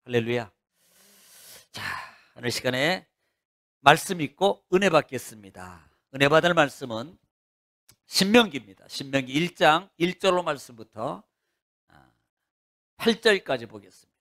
할렐루야. 자, 오늘 시간에 말씀 읽고 은혜 받겠습니다. 은혜 받을 말씀은 신명기입니다. 신명기 1장 1절로 말씀부터 8절까지 보겠습니다.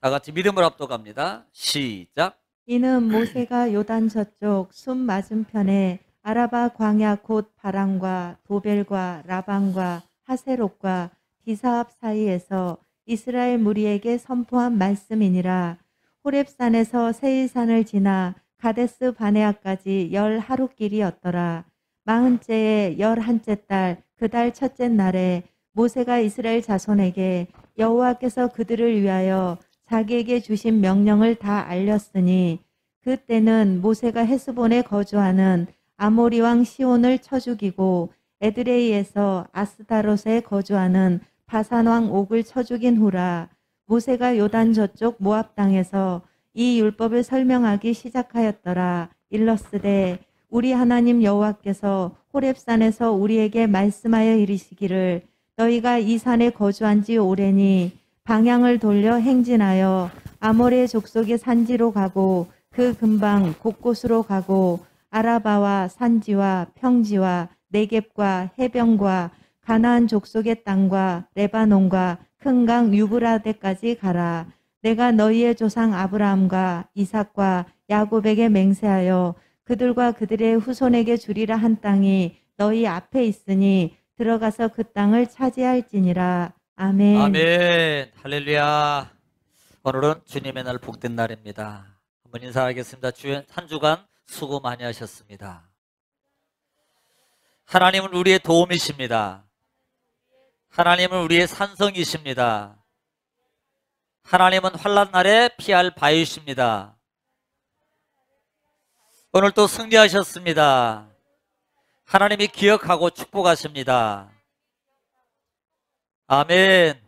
다 같이 믿음을 합독합니다. 시작. 이는 모세가 요단 저쪽 숲 맞은편에 아라바 광야 곧 바람과 도벨과 라반과 하세롯과 디사압 사이에서 이스라엘 무리에게 선포한 말씀이니라. 호렙산에서 세일산을 지나 가데스 바네아까지 10하루길이었더라. 40째에 11째 달 그 달 첫째 날에 모세가 이스라엘 자손에게 여호와께서 그들을 위하여 자기에게 주신 명령을 다 알렸으니 그때는 모세가 헤스본에 거주하는 아모리 왕 시온을 쳐 죽이고 에드레이에서 아스타롯에 거주하는 바산 왕 옥을 쳐 죽인 후라. 모세가 요단 저쪽 모압 땅에서 이 율법을 설명하기 시작하였더라. 일러스되 우리 하나님 여호와께서 호렙산에서 우리에게 말씀하여 이르시기를 너희가 이 산에 거주한 지 오래니 방향을 돌려 행진하여 아모레 족속의 산지로 가고 그 근방 곳곳으로 가고 아라바와 산지와 평지와 네겝과 해변과 가나안 족속의 땅과 레바논과 큰 강 유브라데까지 가라. 내가 너희의 조상 아브라함과 이삭과 야곱에게 맹세하여 그들과 그들의 후손에게 주리라 한 땅이 너희 앞에 있으니 들어가서 그 땅을 차지할지니라. 아멘. 아멘. 할렐루야. 오늘은 주님의 날 복된 날입니다. 한번 인사하겠습니다. 한 주간 수고 많이 하셨습니다. 하나님은 우리의 도움이십니다. 하나님은 우리의 산성이십니다. 하나님은 환난 날에 피할 바위십니다. 오늘 또 승리하셨습니다. 하나님이 기억하고 축복하십니다. 아멘.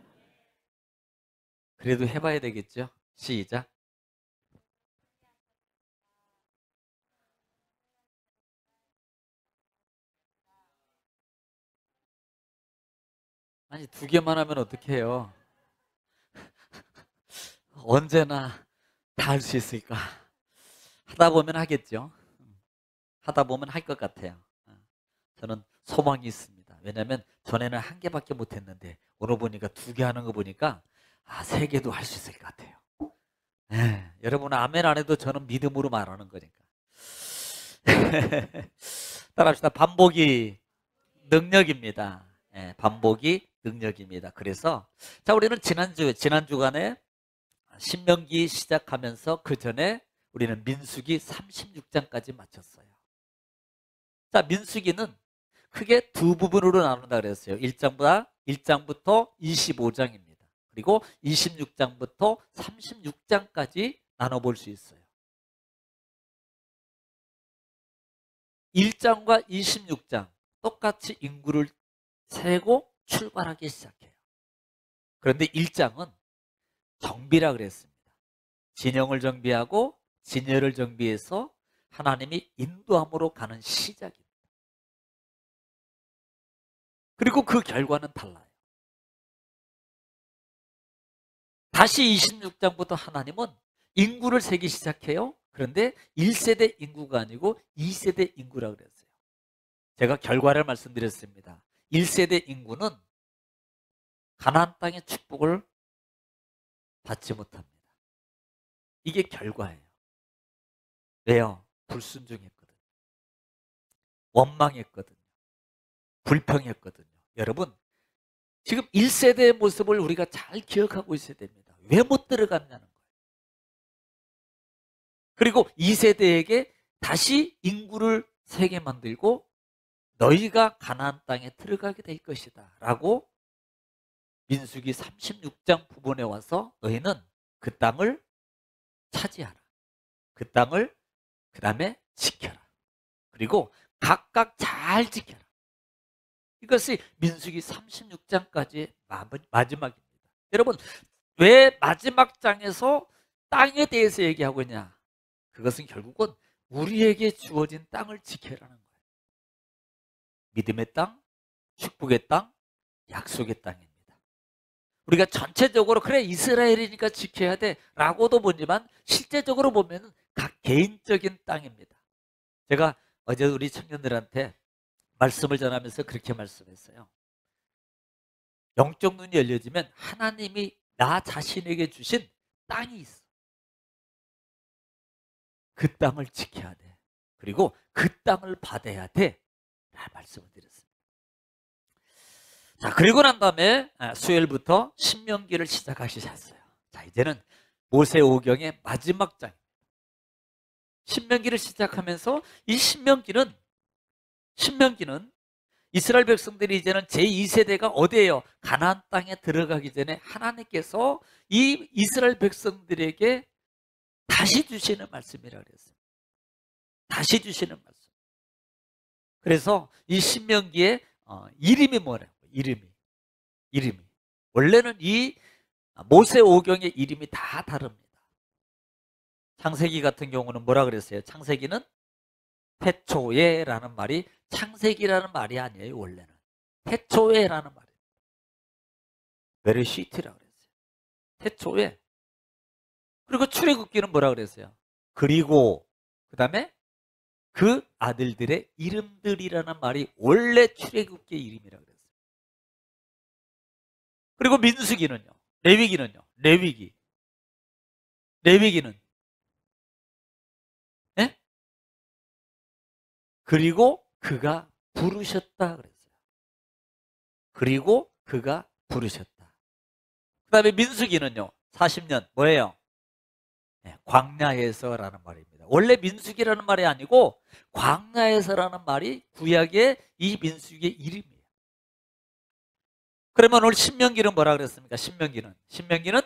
그래도 해봐야 되겠죠? 시작. 아니, 두 개만 하면 어떻게 해요? 언제나 다 할 수 있을까? 하다 보면 하겠죠? 하다 보면 할 것 같아요. 저는 소망이 있습니다. 왜냐하면 전에는 한 개밖에 못했는데 오늘 보니까 두 개 하는 거 보니까 세 개도 할 수 있을 것 같아요. 여러분 아멘 안 해도 저는 믿음으로 말하는 거니까. 따라합시다. 반복이 능력입니다. 반복이 능력입니다. 그래서 자, 우리는 지난 주간에 신명기 시작하면서 그 전에 우리는 민수기 36장까지 마쳤어요. 자, 민수기는 크게 두 부분으로 나눈다 그랬어요. 1장부터 25장입니다. 그리고 26장부터 36장까지 나눠볼 수 있어요. 1장과 26장 똑같이 인구를 세고 출발하기 시작해요. 그런데 1장은 정비라 그랬습니다. 진영을 정비하고 진열을 정비해서 하나님이 인도함으로 가는 시작입니다. 그리고 그 결과는 달라요. 다시 26장부터 하나님은 인구를 세기 시작해요. 그런데 1세대 인구가 아니고 2세대 인구라 그랬어요. 제가 결과를 말씀드렸습니다. 1세대 인구는 가나안 땅의 축복을 받지 못합니다. 이게 결과예요. 왜요? 불순종했거든요. 원망했거든요. 불평했거든요. 여러분, 지금 1세대의 모습을 우리가 잘 기억하고 있어야 됩니다. 왜 못 들어갔냐는 거예요. 그리고 2세대에게 다시 인구를 세게 만들고 너희가 가나안 땅에 들어가게 될 것이다 라고 민수기 36장 부분에 와서 너희는 그 땅을 차지하라. 그 땅을 그 다음에 지켜라. 그리고 각각 잘 지켜라. 이것이 민수기 36장까지의 마지막입니다. 여러분, 왜 마지막 장에서 땅에 대해서 얘기하고 있냐? 그것은 결국은 우리에게 주어진 땅을 지켜라는 거예요. 믿음의 땅, 축복의 땅, 약속의 땅입니다. 우리가 전체적으로 그래 이스라엘이니까 지켜야 돼 라고도 보지만 실제적으로 보면 각 개인적인 땅입니다. 제가 어제 우리 청년들한테 말씀을 전하면서 그렇게 말씀했어요. 영적 눈이 열려지면 하나님이 나 자신에게 주신 땅이 있어. 그 땅을 지켜야 돼. 그리고 그 땅을 받아야 돼. 라 말씀을 드렸습니다. 자, 그리고 난 다음에 수요일부터 신명기를 시작하셨어요. 자, 이제는 모세오경의 마지막 장. 신명기를 시작하면서 이 신명기는 이스라엘 백성들이 이제는 제2세대가 어디예요? 가나안 땅에 들어가기 전에 하나님께서 이 이스라엘 백성들에게 다시 주시는 말씀이라고 그랬어요. 다시 주시는 말씀. 그래서 이 신명기의 이름이 뭐냐고? 이름이. 원래는 이 모세오경의 이름이 다 다릅니다. 창세기 같은 경우는 뭐라 그랬어요? 창세기는 태초에라는 말이 창세기라는 말이 아니에요. 원래는 태초에라는 말이에요. 베르시트라고 그랬어요. 태초에. 그리고 출애굽기는 뭐라 그랬어요? 그리고 그 다음에 그 아들들의 이름들이라는 말이 원래 출애굽기의 이름이라고 그랬어요. 그리고 민수기는요. 레위기는 네? 그리고 그가 부르셨다 그랬어요. 그리고 그가 부르셨다. 그 다음에 민수기는요. 40년 뭐예요? 네, 광야에서라는 말입니다. 원래 민수기라는 말이 아니고 광야에서라는 말이 구약의 이 민수기의 이름이에요. 그러면 오늘 신명기는 뭐라 그랬습니까? 신명기는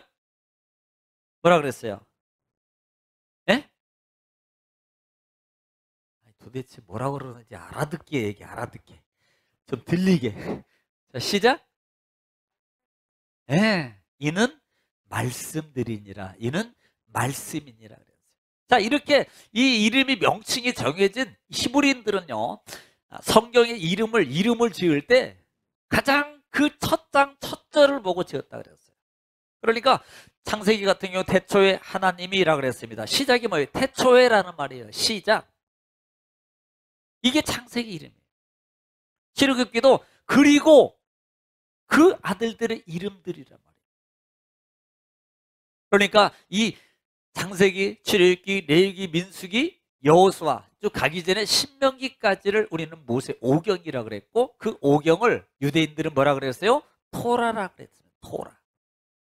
뭐라 그랬어요? 예? 도대체 뭐라고 그러는지 알아듣게 좀 들리게. 자, 시작. 예, 이는 말씀들이니라. 이는 말씀이니라 그랬어요. 자, 이렇게 이 이름이 명칭이 정해진 히브리인들은요, 성경의 이름을 지을 때 가장 그 첫 장 첫 절을 보고 지었다 그랬어요. 그러니까 창세기 같은 경우 태초에 하나님이라 그랬습니다. 시작이 뭐예요? 태초에라는 말이에요. 시작. 이게 창세기 이름이에요. 출애굽기도 그리고 그 아들들의 이름들이란 말이에요. 그러니까 이 창세기, 출애굽기, 레위기, 민수기, 여호수아 쭉 가기 전에 신명기까지를 우리는 모세오경이라고 그랬고 그 오경을 유대인들은 뭐라 그랬어요? 토라라 그랬어요.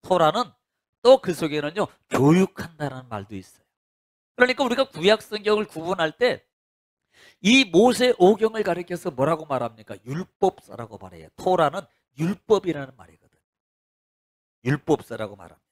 토라는 또 그 속에는요 교육한다는 말도 있어요. 그러니까 우리가 구약 성경을 구분할 때 이 모세오경을 가리켜서 뭐라고 말합니까? 율법서라고 말해요. 토라는 율법이라는 말이거든. 율법서라고 말합니다.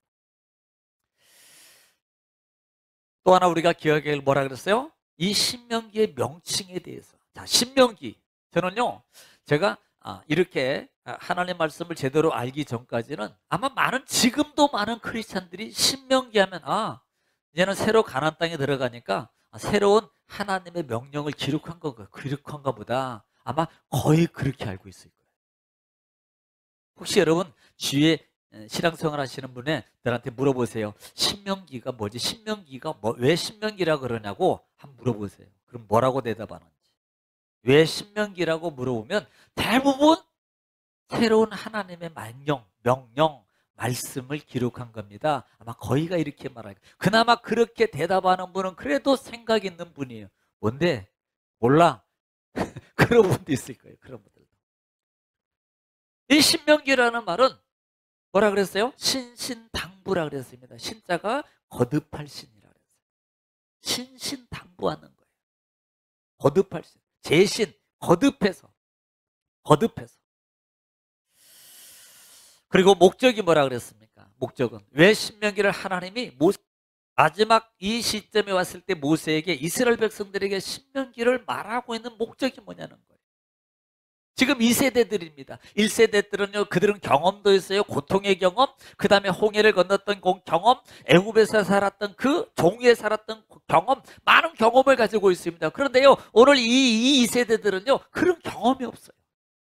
또 하나 우리가 기억해야 뭐라 그랬어요? 이 신명기의 명칭에 대해서. 자, 신명기. 저는요, 제가 이렇게 하나님의 말씀을 제대로 알기 전까지는 아마 지금도 많은 크리스찬들이 신명기 하면, 이제는 새로 가나안 땅에 들어가니까 새로운 하나님의 명령을 기록한가 보다. 아마 거의 그렇게 알고 있을 거예요. 혹시 여러분 주위에 신앙생활 하시는 분들한테 물어보세요. 신명기가 뭐지? 신명기가 왜 신명기라고 그러냐고 한번 물어보세요. 그럼 뭐라고 대답하는지. 왜 신명기라고 물어보면 대부분 새로운 하나님의 명령, 말씀을 기록한 겁니다. 아마 거의가 이렇게 말할 거예요. 그나마 그렇게 대답하는 분은 그래도 생각 있는 분이에요. 뭔데? 몰라. 그런 분도 있을 거예요. 그런 분들도. 이 신명기라는 말은 뭐라 그랬어요? 신신당부라 그랬습니다. 신자가 거듭할 신이라 그랬어요. 신신당부하는 거예요. 거듭할 신. 재신, 거듭해서. 그리고 목적이 뭐라 그랬습니까? 목적은 왜 신명기를 하나님이 마지막 이 시점에 왔을 때 모세에게 이스라엘 백성들에게 신명기를 말하고 있는 목적이 뭐냐는 거예요. 지금 2세대들입니다. 1세대들은요, 그들은 경험도 있어요. 고통의 경험, 그 다음에 홍해를 건넜던 경험, 애굽에서 살았던 그 종위에 살았던 경험, 많은 경험을 가지고 있습니다. 그런데요, 오늘 이 2세대들은요, 그런 경험이 없어요.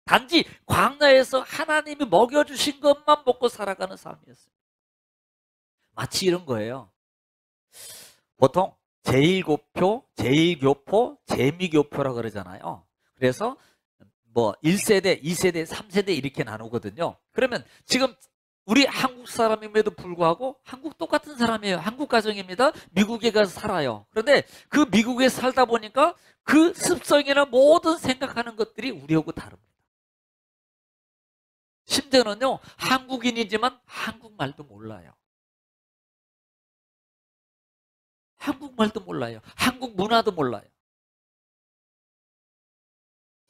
단지 광야에서 하나님이 먹여주신 것만 먹고 살아가는 삶이었어요. 마치 이런 거예요. 보통 제1교포, 제2교포, 제2교포라고 그러잖아요. 그래서 뭐 1세대, 2세대, 3세대 이렇게 나누거든요. 그러면 지금 우리 한국 사람임에도 불구하고 한국 똑같은 사람이에요. 한국 가정입니다. 미국에 가서 살아요. 그런데 그 미국에 살다 보니까 그 습성이나 모든 생각하는 것들이 우리하고 다릅니다. 심지어는요, 한국인이지만 한국말도 몰라요. 한국말도 몰라요. 한국 문화도 몰라요.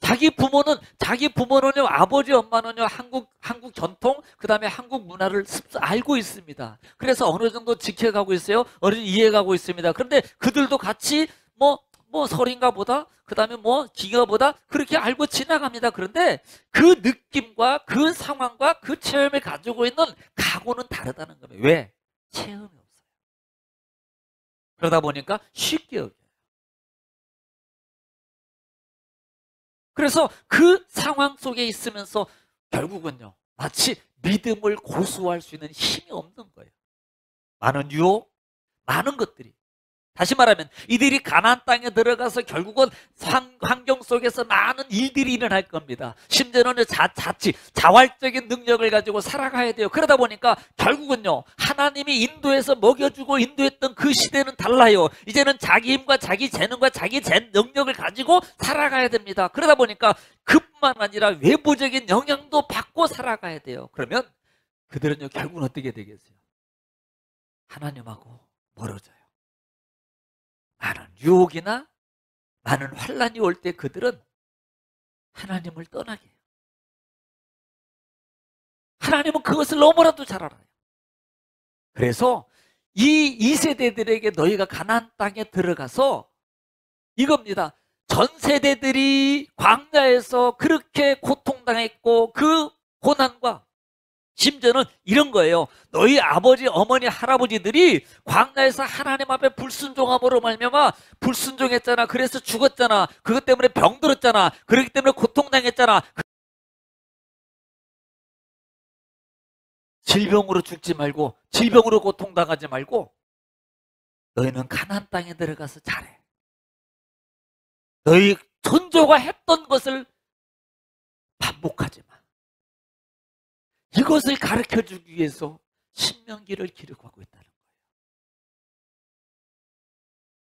자기 부모는요, 아버지, 엄마는요, 한국 전통, 그 다음에 한국 문화를 알고 있습니다. 그래서 어느 정도 지켜가고 있어요. 어느 정도 이해가고 있습니다. 그런데 그들도 같이 뭐 설인가 보다, 그 다음에 뭐 기가 보다, 그렇게 알고 지나갑니다. 그런데 그 느낌과 그 상황과 그 체험을 가지고 있는 각오는 다르다는 겁니다. 왜? 체험이 없어요. 그러다 보니까 쉽게 여겨요. 그래서 그 상황 속에 있으면서 결국은요, 마치 믿음을 고수할 수 있는 힘이 없는 거예요. 많은 유혹, 많은 것들이. 다시 말하면 이들이 가나안 땅에 들어가서 결국은 환경 속에서 많은 일들이 일어날 겁니다. 심지어는 자활적인 능력을 가지고 살아가야 돼요. 그러다 보니까 결국은요, 하나님이 인도해서 먹여주고 인도했던 그 시대는 달라요. 이제는 자기 힘과 자기 재능과 자기 능력을 가지고 살아가야 됩니다. 그러다 보니까 그뿐만 아니라 외부적인 영향도 받고 살아가야 돼요. 그러면 그들은요, 결국은 어떻게 되겠어요? 하나님하고 멀어져요. 많은 유혹이나 많은 환란이 올 때 그들은 하나님을 떠나게 해요. 하나님은 그것을 너무나도 잘 알아요. 그래서 이 2세대들에게 너희가 가나안 땅에 들어가서 이겁니다. 전 세대들이 광야에서 그렇게 고통당했고 그 고난과 심지어는 이런 거예요. 너희 아버지, 어머니, 할아버지들이 광야에서 하나님 앞에 불순종함으로 말미암아 불순종했잖아. 그래서 죽었잖아. 그것 때문에 병들었잖아. 그렇기 때문에 고통당했잖아. 질병으로 죽지 말고, 질병으로 고통당하지 말고 너희는 가나안 땅에 들어가서 잘해. 너희 선조가 했던 것을 반복하지 마. 이것을 가르쳐주기 위해서 신명기를 기록하고 있다는 거예요.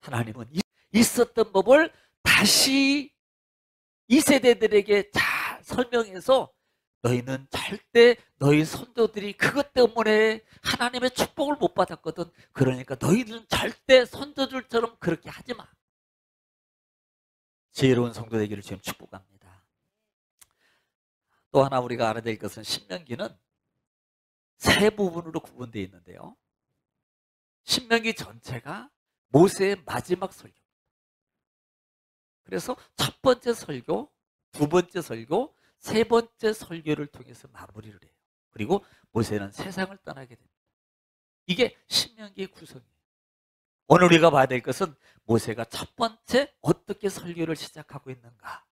하나님은 있었던 법을 다시 이 세대들에게 잘 설명해서 너희는 절대 너희 선조들이 그것 때문에 하나님의 축복을 못 받았거든. 그러니까 너희들은 절대 선조들처럼 그렇게 하지 마. 지혜로운 성도 되기를 지금 축복합니다. 또 하나 우리가 알아야 될 것은 신명기는 세 부분으로 구분되어 있는데요. 신명기 전체가 모세의 마지막 설교. 그래서 첫 번째 설교, 두 번째 설교, 세 번째 설교를 통해서 마무리를 해요. 그리고 모세는 세상을 떠나게 됩니다. 이게 신명기의 구성이에요. 오늘 우리가 봐야 될 것은 모세가 첫 번째 어떻게 설교를 시작하고 있는가.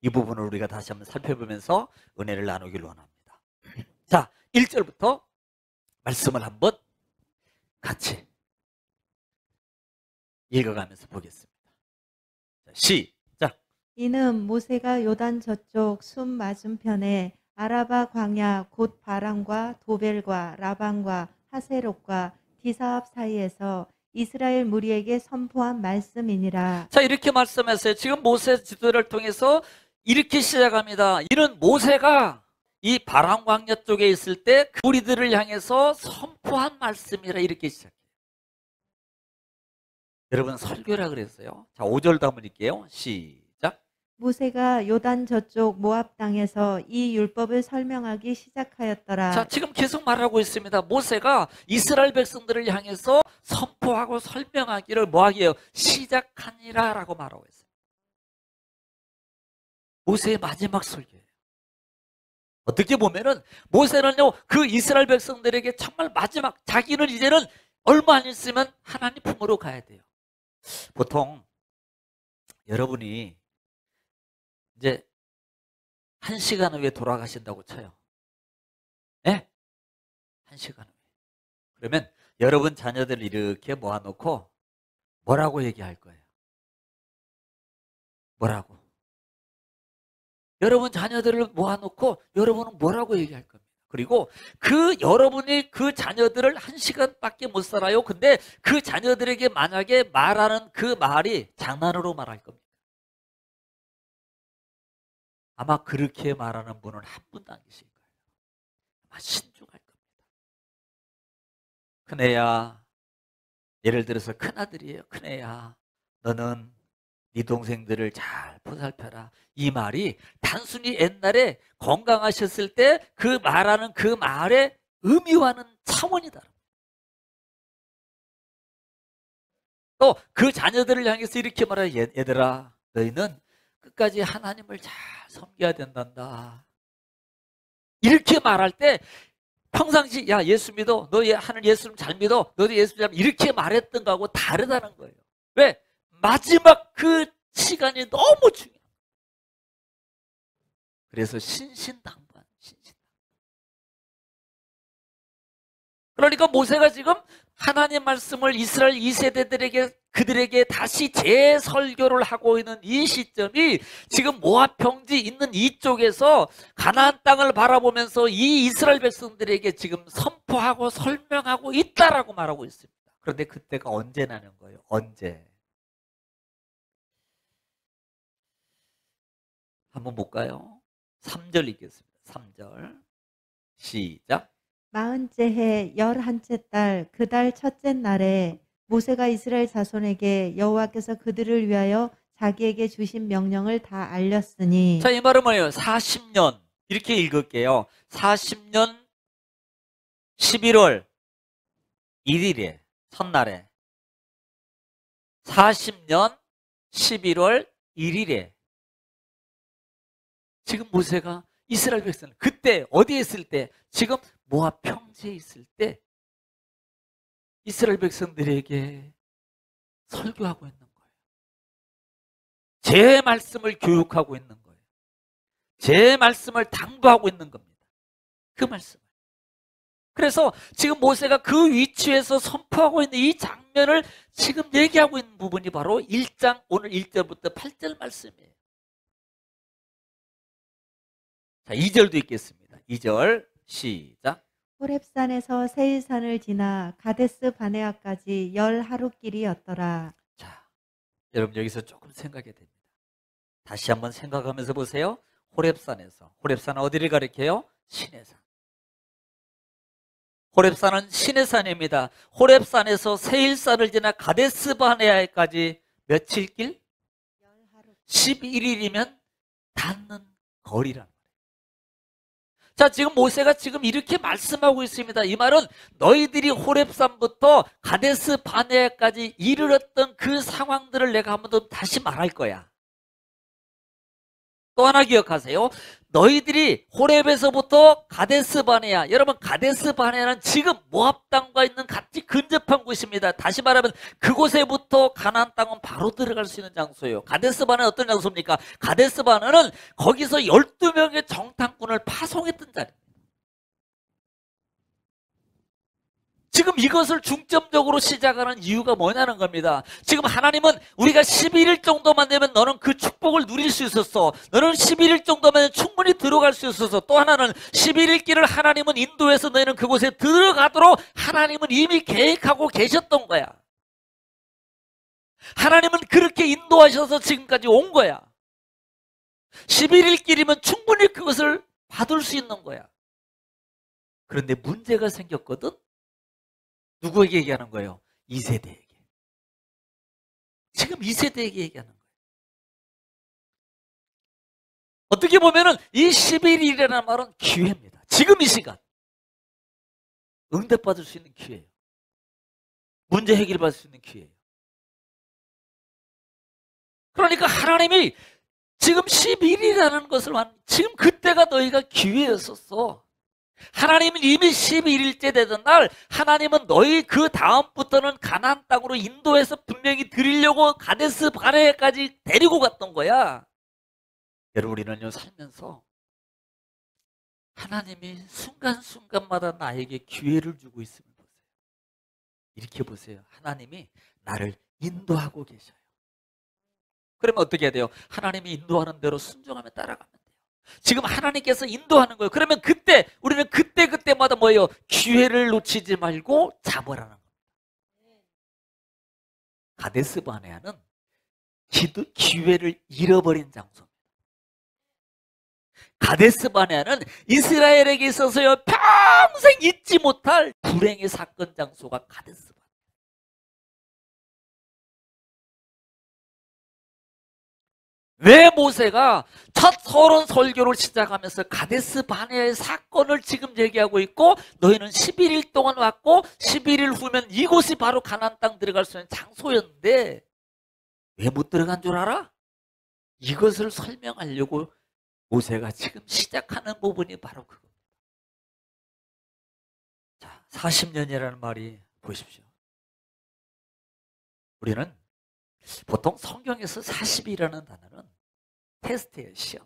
이 부분을 우리가 다시 한번 살펴보면서 은혜를 나누기를 원합니다. 자, 1절부터 말씀을 한번 같이 읽어가면서 보겠습니다. 자, 시작. 이는 모세가 요단 저쪽 숨 맞은편에 아라바 광야 곧 바람과 도벨과 라반과 하세롯과 디사압 사이에서 이스라엘 무리에게 선포한 말씀이니라. 자, 이렇게 말씀했어요. 지금 모세 지도를 통해서 이렇게 시작합니다. 이는 모세가 이 바람 광야 쪽에 있을 때 그 무리들을 향해서 선포한 말씀이라 이렇게 시작해요. 여러분 설교라 그랬어요. 자, 5절도 한번 읽게요. 시작. 모세가 요단 저쪽 모압 땅에서 이 율법을 설명하기 시작하였더라. 자, 지금 계속 말하고 있습니다. 모세가 이스라엘 백성들을 향해서 선포하고 설명하기를 뭐하기에요? 시작하니라 라고 말하고 있어요. 모세의 마지막 설교예요. 어떻게 보면은 모세는요, 그 이스라엘 백성들에게 정말 마지막, 자기는 이제는 얼마 안 있으면 하나님 품으로 가야 돼요. 보통 여러분이 이제 1시간 후에 돌아가신다고 쳐요. 네? 1시간 후에. 그러면 여러분 자녀들을 이렇게 모아놓고 뭐라고 얘기할 거예요? 뭐라고? 여러분 자녀들을 모아놓고 여러분은 뭐라고 얘기할 겁니다. 그리고 그 여러분이 그 자녀들을 1시간밖에 못 살아요. 근데 그 자녀들에게 만약에 말하는 그 말이 장난으로 말할 겁니다. 아마 그렇게 말하는 분은 한 분도 안 계실 거예요. 아마 신중할 겁니다. 큰애야, 예를 들어서 큰아들이에요. 큰애야, 너는 네 동생들을 잘 보살펴라. 이 말이 단순히 옛날에 건강하셨을 때 그 말하는 그 말의 의미와는 차원이 다릅니다. 또 그 자녀들을 향해서 이렇게 말해요. 얘들아, 너희는 끝까지 하나님을 잘 섬겨야 된단다. 이렇게 말할 때 평상시 야 예수 믿어, 너 하는 예수님 잘 믿어, 너도 예수 잘 믿어, 이렇게 말했던 거하고 다르다는 거예요. 왜? 마지막 그 시간이 너무 중요해요. 그래서 신신당부한 신신당부. 그러니까 모세가 지금 하나님 말씀을 이스라엘 2세대들에게 그들에게 다시 재설교를 하고 있는 이 시점이 지금 모압 평지 있는 이쪽에서 가나안 땅을 바라보면서 이 이스라엘 백성들에게 지금 선포하고 설명하고 있다라고 말하고 있습니다. 그런데 그때가 언제냐는 거예요. 언제? 한번 볼까요? 3절 읽겠습니다. 3절 시작. 40째 해 11째 달 그 달 첫째 날에 모세가 이스라엘 자손에게 여호와께서 그들을 위하여 자기에게 주신 명령을 다 알렸으니. 자, 이 말은 뭐예요? 40년 이렇게 읽을게요. 40년 11월 1일에 첫날에 40년 11월 1일에 지금 모세가 이스라엘 백성을 그때 어디에 있을 때? 지금 모압 평지에 있을 때 이스라엘 백성들에게 설교하고 있는 거예요. 제 말씀을 교육하고 있는 거예요. 제 말씀을 당부하고 있는 겁니다. 그 말씀을. 그래서 지금 모세가 그 위치에서 선포하고 있는 이 장면을 지금 얘기하고 있는 부분이 바로 1장 오늘 1절부터 8절 말씀이에요. 자, 2절도 읽겠습니다. 2절 시작. 호렙산에서 세일산을 지나 가데스 바네아까지 10하루길이었더라. 자, 여러분 여기서 조금 생각이 됩니다. 다시 한번 생각하면서 보세요. 호렙산에서, 호렙산은 어디를 가리켜요? 신의 산. 호렙산은 신의 산입니다. 호렙산에서 세일산을 지나 가데스 바네아까지 며칠 길? 11일이면 닿는 거리란 말이에요. 자, 지금 모세가 지금 이렇게 말씀하고 있습니다. 이 말은 너희들이 호렙산부터 가데스 바네아까지 이르렀던 그 상황들을 내가 한번 더 다시 말할 거야. 또 하나 기억하세요. 너희들이 호렙에서부터 가데스 바네아, 여러분 가데스 바네아는 지금 모압 땅과 있는 같이 근접한 곳입니다. 다시 말하면 그곳에부터 가나안 땅은 바로 들어갈 수 있는 장소예요. 가데스 바네아는 어떤 장소입니까? 가데스 바네아는 거기서 12명의 정탐꾼을 파송했던 자리입니다. 지금 이것을 중점적으로 시작하는 이유가 뭐냐는 겁니다. 지금 하나님은 우리가 11일 정도만 되면 너는 그 축복을 누릴 수 있었어. 너는 11일 정도면 충분히 들어갈 수 있었어. 또 하나는 11일 길을 하나님은 인도해서 너희는 그곳에 들어가도록 하나님은 이미 계획하고 계셨던 거야. 하나님은 그렇게 인도하셔서 지금까지 온 거야. 11일 길이면 충분히 그것을 받을 수 있는 거야. 그런데 문제가 생겼거든. 누구에게 얘기하는 거예요? 2세대에게. 지금 2세대에게 얘기하는 거예요. 어떻게 보면은 이 11일이라는 말은 기회입니다. 지금 이 시간. 응답받을 수 있는 기회예요. 문제 해결받을 수 있는 기회예요. 그러니까 하나님이 지금 11일이라는 것을 지금 그때가 너희가 기회였었어. 하나님은 이미 11일째 되던 날 하나님은 너희 그 다음부터는 가나안 땅으로 인도해서 분명히 드리려고 가데스 바네아까지 데리고 갔던 거야. 여러분 우리는요 살면서 하나님이 순간순간마다 나에게 기회를 주고 있음을 보세요. 이렇게 보세요. 하나님이 나를 인도하고 계셔요. 그러면 어떻게 해야 돼요? 하나님이 인도하는 대로 순종하며 따라가면 돼요. 지금 하나님께서 인도하는 거예요. 그러면 그때 우리는 그때마다 뭐예요? 기회를 놓치지 말고 잡으라는 거예요. 가데스 바네아는 기회를 잃어버린 장소입니다. 가데스 바네아는 이스라엘에게 있어서요 평생 잊지 못할 불행의 사건 장소가 가데스 바네아. 왜 모세가 첫 서론 설교를 시작하면서 가데스 바네아의 사건을 지금 얘기하고 있고, 너희는 11일 동안 왔고 11일 후면 이곳이 바로 가나안 땅 들어갈 수 있는 장소였는데 왜 못 들어간 줄 알아? 이것을 설명하려고 모세가 지금 시작하는 부분이 바로 그겁니다. 자, 40년이라는 말이 보십시오. 우리는 보통 성경에서 40이라는 단어는 테스트예요, 시험.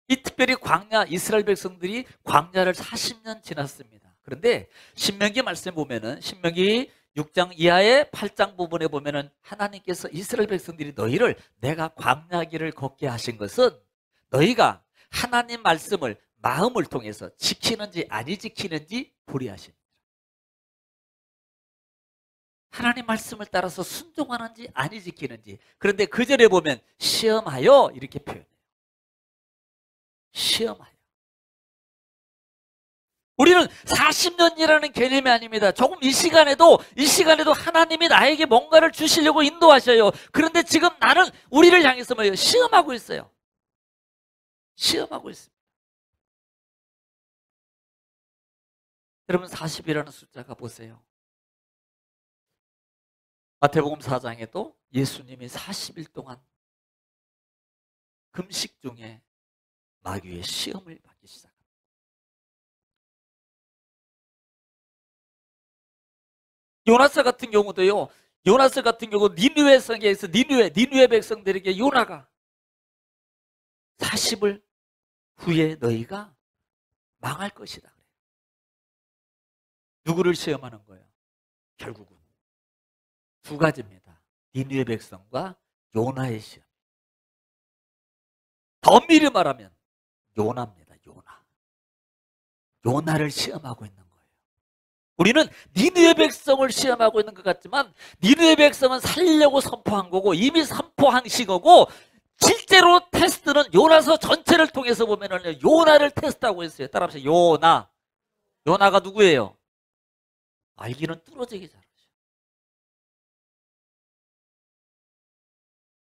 이 특별히 광야, 이스라엘 백성들이 광야를 40년 지났습니다. 그런데 신명기 말씀 보면은, 신명기 6장 이하의 8장 부분에 보면은 하나님께서 이스라엘 백성들이 너희를 내가 광야길을 걷게 하신 것은 너희가 하나님 말씀을 마음을 통해서 지키는지 아니 지키는지 보리하십니다. 하나님 말씀을 따라서 순종하는지 아니 지키는지. 그런데 그 전에 보면 시험하여 이렇게 표현해요. 시험하여. 우리는 40년이라는 개념이 아닙니다. 조금 이 시간에도 하나님이 나에게 뭔가를 주시려고 인도하셔요. 그런데 지금 나는 우리를 향해서 뭐예요? 시험하고 있어요. 시험하고 있습니다. 여러분 40이라는 숫자가 보세요. 마태복음 4장에도 예수님이 40일 동안 금식 중에 마귀의 시험을 받기 시작합니다. 요나스 같은 경우도요. 요나스 같은 경우 니느웨 성에서 니느웨 백성들에게 요나가 40일 후에 너희가 망할 것이다. 누구를 시험하는 거예요? 결국은 두 가지입니다. 니느웨 백성과 요나의 시험. 더 엄밀히 말하면 요나입니다. 요나를 시험하고 있는 거예요. 우리는 니느웨 백성을 시험하고 있는 것 같지만 니느웨 백성은 살리려고 선포한 거고 이미 선포한 거고, 실제로 테스트는 요나서 전체를 통해서 보면은 요나를 테스트하고 있어요. 따라합시다. 요나가 누구예요? 알기는 뚫어지기 잘하죠.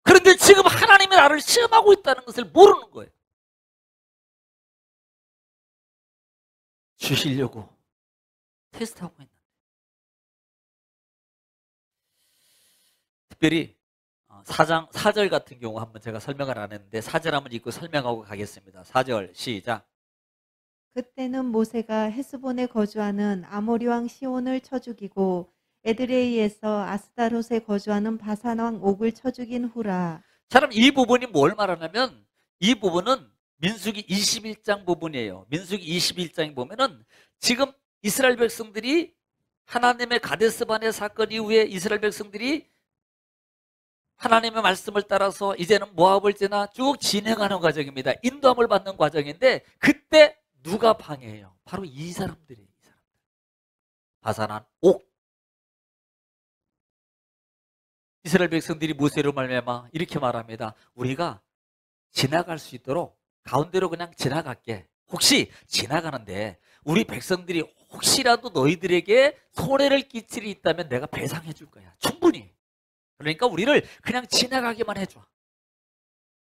그런데 지금 하나님이 나를 시험하고 있다는 것을 모르는 거예요. 주시려고 테스트하고 있는. 특별히 4절 같은 경우 한번 제가 설명을 안 했는데 4절 한번 읽고 설명하고 가겠습니다. 4절 시작. 그때는 모세가 헤스본에 거주하는 아모리 왕 시온을 쳐 죽이고 에드레이에서 아스타롯에 거주하는 바산 왕 옥을 쳐 죽인 후라. 자, 그럼 이 부분이 뭘 말하냐면 이 부분은 민수기 21장 부분이에요. 민수기 21장에 보면은 지금 이스라엘 백성들이 하나님의 가데스 바네 사건 이후에 이스라엘 백성들이 하나님의 말씀을 따라서 이제는 모압을 지나 쭉 진행하는 과정입니다. 인도함을 받는 과정인데 그때 누가 방해해요? 바로 이 사람들이에요. 바산한 옥. 이스라엘 백성들이 모세로 말미암아 이렇게 말합니다. 우리가 지나갈 수 있도록 가운데로 그냥 지나갈게. 혹시 지나가는데 우리 백성들이 혹시라도 너희들에게 손해를 끼칠 일이 있다면 내가 배상해 줄 거야. 충분히. 그러니까 우리를 그냥 지나가게만 해줘.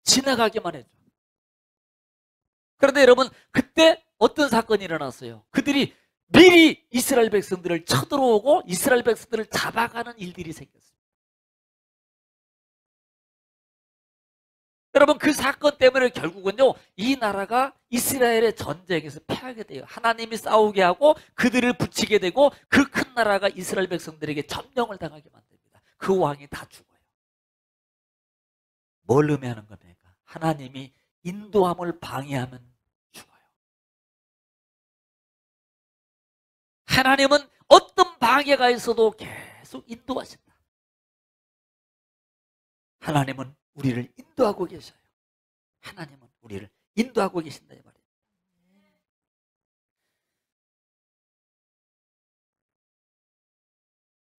지나가게만 해줘. 그런데 여러분 그때 어떤 사건이 일어났어요? 그들이 미리 이스라엘 백성들을 쳐들어오고 이스라엘 백성들을 잡아가는 일들이 생겼어요. 여러분 그 사건 때문에 결국은요 이 나라가 이스라엘의 전쟁에서 패하게 돼요. 하나님이 싸우게 하고 그들을 붙이게 되고 그 큰 나라가 이스라엘 백성들에게 점령을 당하게 만듭니다. 그 왕이 다 죽어요. 뭘 의미하는 겁니까? 하나님이 인도함을 방해하면 죽어요. 하나님은 어떤 방해가 있어도 계속 인도하신다. 하나님은 우리를 인도하고 계셔요. 하나님은 우리를 인도하고 계신다 이 말이에요.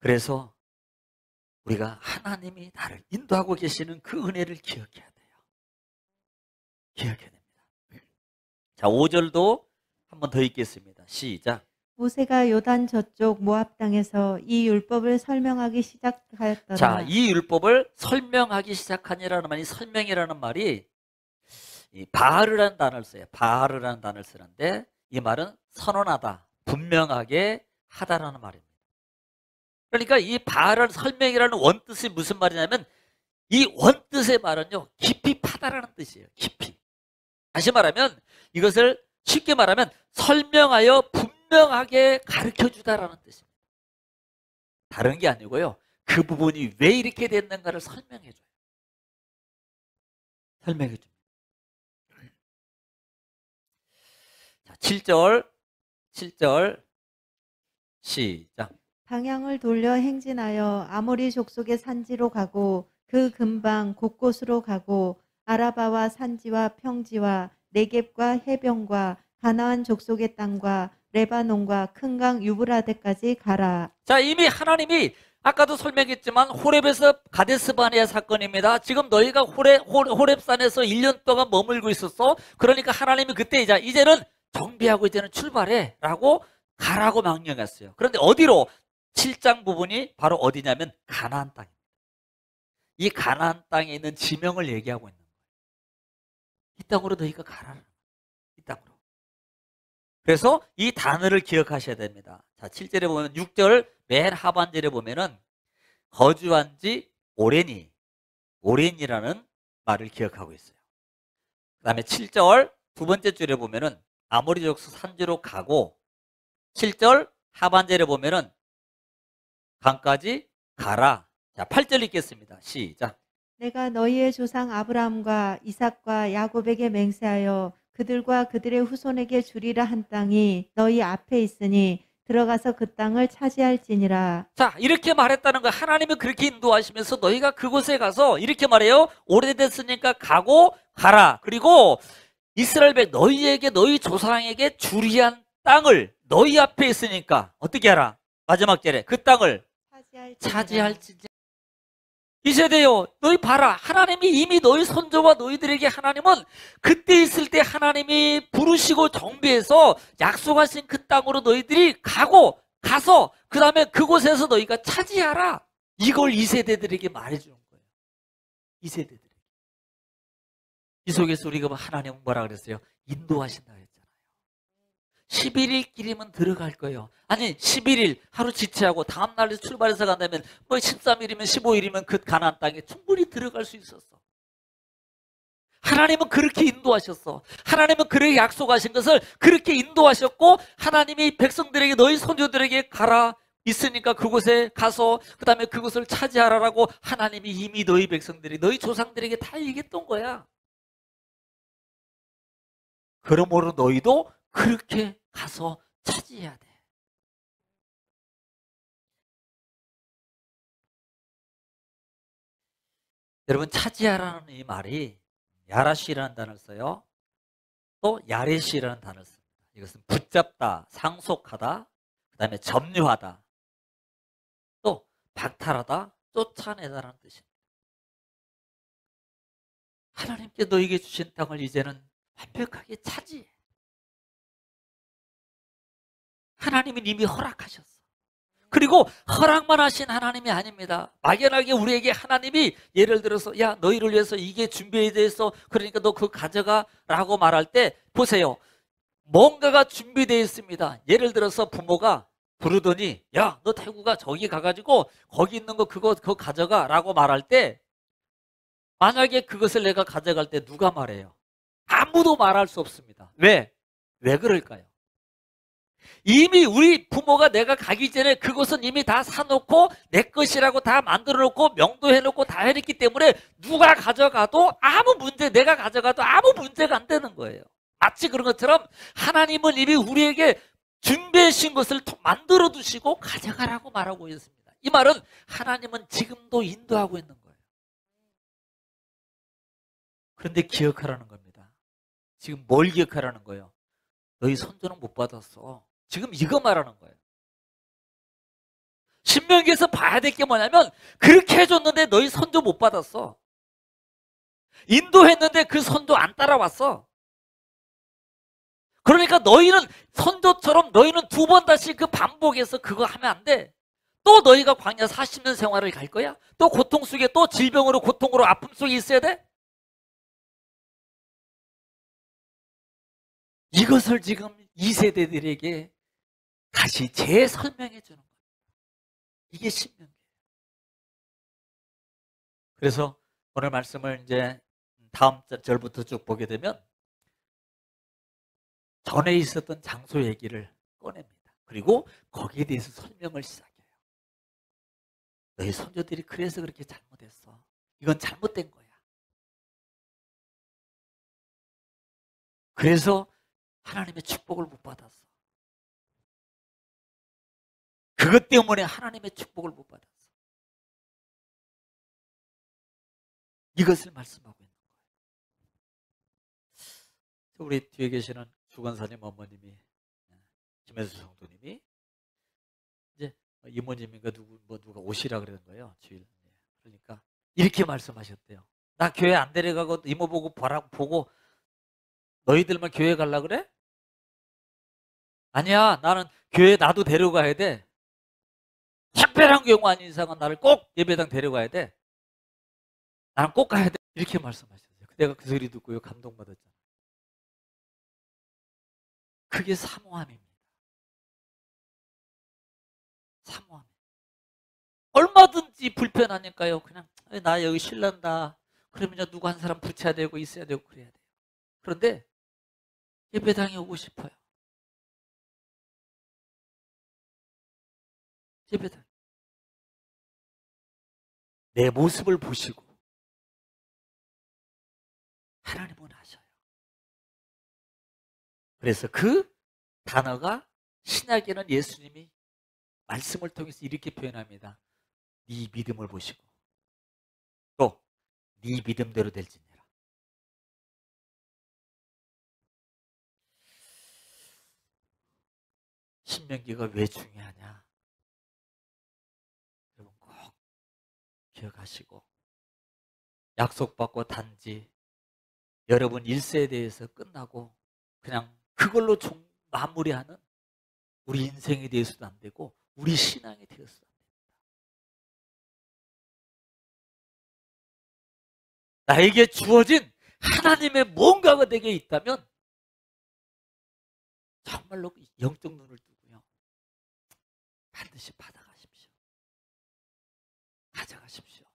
그래서 우리가 하나님이 나를 인도하고 계시는 그 은혜를 기억해야 돼요. 기억해야 됩니다. 자, 5절도 한번 더 읽겠습니다. 시작. 모세가 요단 저쪽 모압 땅에서 이 율법을 설명하기 시작하였더라. 자, 이 율법을 설명하기 시작하니라는 말이, 설명이라는 말이 이 바르라는 단어를 써요. 바르라는 단어를 쓰는데 이 말은 선언하다, 분명하게 하다라는 말입니다. 그러니까 이 바를 설명이라는 원뜻이 무슨 말이냐면 이 원뜻의 말은요, 깊이 파다라는 뜻이에요. 깊이. 다시 말하면 이것을 쉽게 말하면 설명하여 분명하게 가르쳐주다라는 뜻입니다. 다른 게 아니고요, 그 부분이 왜 이렇게 됐는가를 설명해줘요. 설명해줍니다. 자, 7절 시작. 방향을 돌려 행진하여 아모리 족속의 산지로 가고 그 근방 곳곳으로 가고 아라바와 산지와 평지와 네겝과 해변과 가나안 족속의 땅과 레바논과 큰 강 유브라데까지 가라. 자, 이미 하나님이 아까도 설명했지만 호렙에서 가데스 바네아 사건입니다. 지금 너희가 호렙산에서 1년 동안 머물고 있었어. 그러니까 하나님이 그때 이제는 정비하고 이제는 출발해 라고 가라고 명령했어요. 그런데 어디로? 7장 부분이 바로 어디냐면 가나안 땅입니다. 이 가나안 땅에 있는 지명을 얘기하고 있는 거예요. 이 땅으로 너희가 가라. 이 땅으로. 그래서 이 단어를 기억하셔야 됩니다. 자, 7절에 보면 6절 맨 하반절에 보면은 거주한 지 오랜이라는 말을 기억하고 있어요. 그 다음에 7절 두 번째 줄에 보면은 아모리 족속 산지로 가고 7절 하반절에 보면은 강까지 가라. 자, 8절 읽겠습니다. 시작. 내가 너희의 조상 아브라함과 이삭과 야곱에게 맹세하여 그들과 그들의 후손에게 주리라 한 땅이 너희 앞에 있으니 들어가서 그 땅을 차지할지니라. 자, 이렇게 말했다는 거, 하나님이 그렇게 인도하시면서 너희가 그곳에 가서 이렇게 말해요. 오래됐으니까 가고 가라. 그리고 이스라엘 백 너희에게, 너희 조상에게 주리한 땅을 너희 앞에 있으니까 어떻게 하라? 마지막 절에 그 땅을 차지할지니라. 이 세대요, 너희 봐라. 하나님이 이미 너희 선조와 너희들에게, 하나님은 그때 있을 때 하나님이 부르시고 정비해서 약속하신 그 땅으로 너희들이 가서 그 다음에 그곳에서 너희가 차지하라. 이걸 이 세대들에게 말해주는 거예요. 이 세대들에게. 이 속에서 우리가 하나님은 뭐라 그랬어요? 인도하신다 했잖아요. 11일 길이면 들어갈 거예요. 아니 11일 하루 지체하고 다음 날에 출발해서 간다면 뭐 13일이면 15일이면 그 가나안 땅에 충분히 들어갈 수 있었어. 하나님은 그렇게 인도하셨어. 하나님은 그렇게 약속하신 것을 그렇게 인도하셨고, 하나님이 백성들에게, 너희 선조들에게 가라 있으니까 그곳에 가서 그 다음에 그곳을 차지하라라고 하나님이 이미 너희 백성들이, 너희 조상들에게 다 얘기했던 거야. 그러므로 너희도 그렇게 가서 차지해야 돼. 여러분, 차지하라는 이 말이 야라시라는 단어를 써요. 또 야레시라는 단어를 씁니다. 이것은 붙잡다, 상속하다, 그 다음에 점유하다, 또 박탈하다, 쫓아내다라는 뜻입니다. 하나님께 너에게 주신 땅을 이제는 완벽하게 차지해. 하나님은 이미 허락하셨어. 그리고 허락만 하신 하나님이 아닙니다. 막연하게 우리에게 하나님이 예를 들어서 야, 너희를 위해서 이게 준비되어 있어, 그러니까 너 그거 가져가 라고 말할 때 보세요. 뭔가가 준비되어 있습니다. 예를 들어서 부모가 부르더니 야, 너 태구가 저기 가가지고 거기 있는 거 그거 가져가 라고 말할 때, 만약에 그것을 내가 가져갈 때 누가 말해요? 아무도 말할 수 없습니다. 왜? 왜 그럴까요? 이미 우리 부모가 내가 가기 전에 그것은 이미 다 사놓고 내 것이라고 다 만들어 놓고 명도해 놓고 다 해놨기 때문에 누가 가져가도 아무 문제, 내가 가져가도 아무 문제가 안 되는 거예요. 마치 그런 것처럼 하나님은 이미 우리에게 준비해 주신 것을 만들어 두시고 가져가라고 말하고 있습니다. 이 말은 하나님은 지금도 인도하고 있는 거예요. 그런데 기억하라는 겁니다. 지금 뭘 기억하라는 거예요? 너희 선조는 못 받았어. 지금 이거 말하는 거예요. 신명기에서 봐야 될 게 뭐냐면 그렇게 해줬는데 너희 선조 못 받았어. 인도했는데 그 선조 안 따라왔어. 그러니까 너희는 선조처럼 너희는 두 번 다시 그 반복해서 그거 하면 안 돼. 또 너희가 광야 40년 생활을 갈 거야? 또 고통 속에 또 질병으로 고통으로 아픔 속에 있어야 돼? 이것을 지금 2세대들에게 다시 재설명해 주는 거예요. 이게 신명기예요. 그래서 오늘 말씀을 이제 다음 절부터 쭉 보게 되면 전에 있었던 장소 얘기를 꺼냅니다. 그리고 거기에 대해서 설명을 시작해요. 너희 선조들이 그래서 그렇게 잘못했어. 이건 잘못된 거야. 그래서 하나님의 축복을 못 받았어. 그것 때문에 하나님의 축복을 못 받았어. 이것을 말씀하고 있는 거예요. 우리 뒤에 계시는 주권사님 어머님이, 김혜수 성도님이 이제 이모님인가 누가 오시라 그러는 거예요. 주일. 그러니까 이렇게 말씀하셨대요. 나 교회 안 데려가고 이모 보고 보고 너희들만 교회 갈라 그래? 아니야, 나는 교회 나도 데려가야 돼. 특별한 경우 아닌 이상은 나를 꼭 예배당 데려가야 돼. 나는 꼭 가야 돼. 이렇게 말씀하셨어요. 내가 그 소리 듣고요, 감동받았잖아요. 그게 사모함입니다. 사모함. 얼마든지 불편하니까요. 그냥 나 여기 신난다. 그러면 누구 한 사람 붙여야 되고 있어야 되고 그래야 돼요. 그런데 예배당에 오고 싶어요. 예배당. 내 모습을 보시고 하나님은 하셔요. 그래서 그 단어가 신약에는 예수님이 말씀을 통해서 이렇게 표현합니다. 네 믿음을 보시고 또 네 믿음대로 될지니라. 신명기가 왜 중요하냐? 여러분 꼭 기억하시고 약속받고 단지 여러분 일세에 대해서 끝나고 그냥 그걸로 마무리하는 우리 인생에 대해서도 안 되고 우리 신앙에 대해서도 안 됩니다. 나에게 주어진 하나님의 뭔가가 내게 있다면 정말로 영적 눈을 뜨고요. 반드시 받아가십시오. 가져가십시오.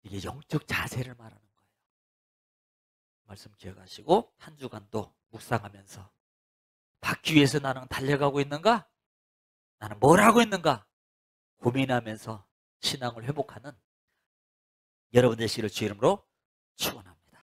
이게 영적 자세를 말하는 거예요. 말씀 기억하시고 한 주간도 묵상하면서 받기 위해서 나는 달려가고 있는가? 나는 뭘 하고 있는가? 고민하면서 신앙을 회복하는 여러분 되시기를 주의 이름으로 축원합니다.